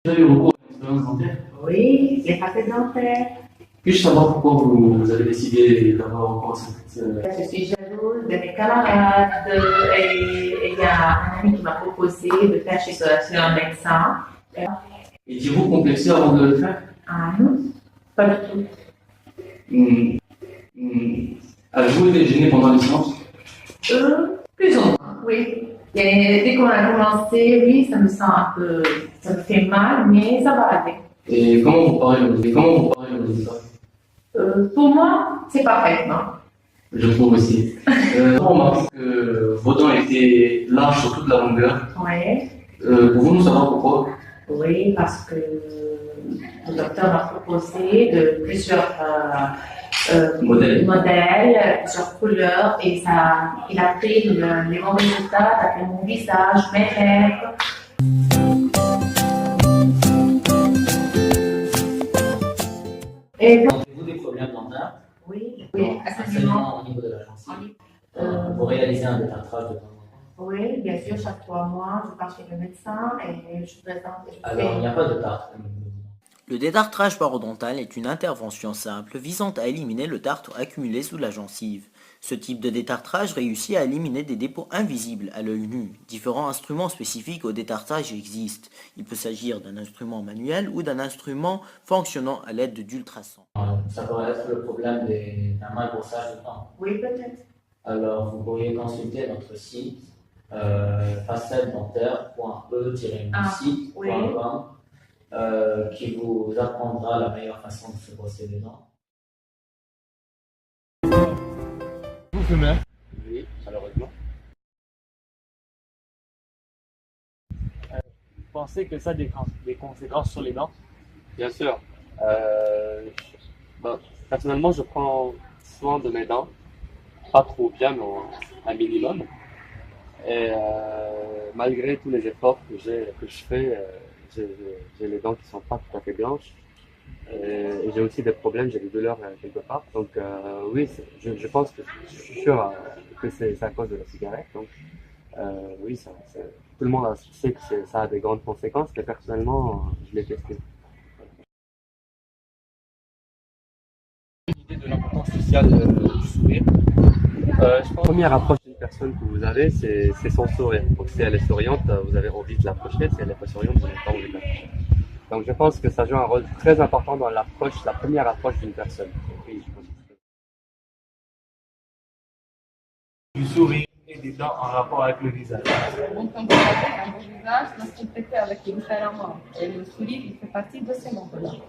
Vous avez eu recours à l'expérience dentaire? Oui, les facettes dentaires. Puis-je savoir pourquoi vous avez décidé d'avoir recours à cette... Je suis jalouse de mes camarades et il y a un ami qui m'a proposé de faire chez un médecin. Étiez-vous complexé avant de le faire? Ah non, pas du tout. Avez-vous été gêné pendant les séances? Plus ou moins, oui. Et dès qu'on a commencé, oui, ça me sent un peu, ça me fait mal, mais ça va aller. Et comment vous parlez le résultat? Pour moi, c'est parfait, non? Je trouve aussi. On remarque que vos dents étaient larges sur toute la longueur. Oui. Pouvons-nous savoir pourquoi? Oui, parce que le docteur m'a proposé de plusieurs Modèles, plusieurs couleurs, et ça, il a pris les bons résultats d'après mon visage, mes lèvres. Et Avez-vous des problèmes dentaires? oui, Essentiellement au niveau de la gencive. Vous réalisez un détartrage de temps en temps? Oui, bien sûr, chaque 3 mois, je pars chez le médecin et je présente. Alors, il n'y a pas de tartre. Le détartrage parodontal est une intervention simple visant à éliminer le tartre accumulé sous la gencive. Ce type de détartrage réussit à éliminer des dépôts invisibles à l'œil nu. Différents instruments spécifiques au détartrage existent. Il peut s'agir d'un instrument manuel ou d'un instrument fonctionnant à l'aide d'ultrasons. Ça pourrait être le problème d'un mal brossage de dents. Oui, peut-être. Alors, vous pourriez consulter notre site facetedentaire.e-site.com qui vous apprendra la meilleure façon de se brosser les dents. Vous fumez? Oui, malheureusement. Vous pensez que ça a des conséquences sur les dents? Bien sûr. Personnellement, je prends soin de mes dents. Pas trop bien, mais un minimum. Et malgré tous les efforts que je fais, j'ai les dents qui sont pas tout à fait blanches. Et j'ai aussi des problèmes, j'ai des douleurs quelque part. Donc oui, je pense que je suis sûr que c'est à cause de la cigarette. Donc oui, tout le monde sait que ça a des grandes conséquences, mais personnellement, je l'ai testé. L'idée de l'importance sociale du sourire. Je pense que la première approche d'une personne que vous avez, c'est son sourire. Donc si elle est souriante, vous avez envie de l'approcher. Si elle n'est pas souriante, vous n'avez pas envie de l'approcher. Donc je pense que ça joue un rôle très important dans la première approche d'une personne. Oui, je pense que Du sourire et des dents en rapport avec le visage. Donc, quand vous avez un beau visage, doit se traiter avec différemment. Et le sourire, il fait partie de ces membres-là. Donc,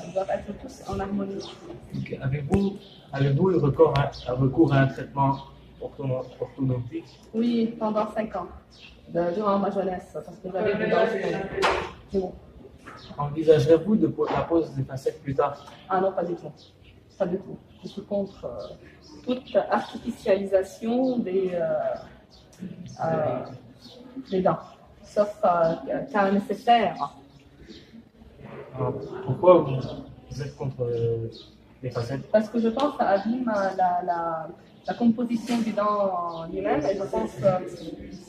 ils doivent être tous en harmonie. Donc, avez-vous eu recours à un traitement orthodontique? Oui, pendant 5 ans, durant ma jeunesse, parce que j'avais des dents jaunes. Envisagerez-vous la pose des facettes plus tard? Ah non, pas du tout. Pas du tout. Je suis contre toute artificialisation des dents, sauf cas nécessaire. Alors, pourquoi vous êtes contre les facettes? Parce que je pense que ça abîme la composition des dents lui-même, et je pense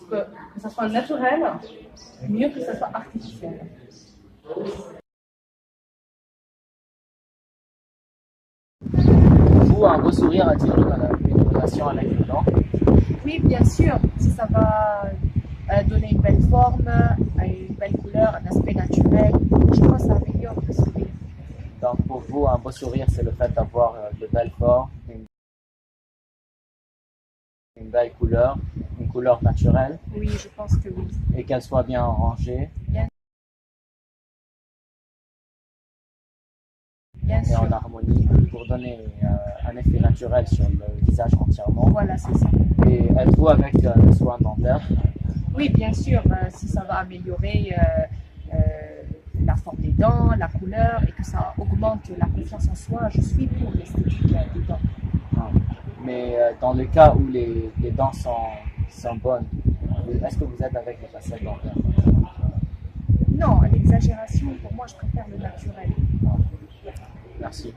que ça soit naturel, mieux que ça soit artificiel. Vous, un beau sourire a-t-il une relation avec les dents? Oui, bien sûr, si ça va donner une belle forme, une belle couleur, un aspect naturel, je crois que ça améliore le sourire. Donc pour vous, un beau sourire, c'est le fait d'avoir de belles formes, une belle couleur, une couleur naturelle, Oui, je pense que oui. et qu'elle soit bien rangée Bien et sûr. en harmonie pour donner un effet naturel sur le visage entièrement. Voilà, c'est ça. Et êtes-vous avec les soins dentaires? Oui, bien sûr, si ça va améliorer la forme des dents, la couleur, et que ça augmente la confiance en soi, je suis pour l'esthétique des dents. Mais dans le cas où les dents sont bonnes, est-ce que vous êtes avec les facettes dentaires? Non, l'exagération, pour moi, je préfère le naturel. Merci.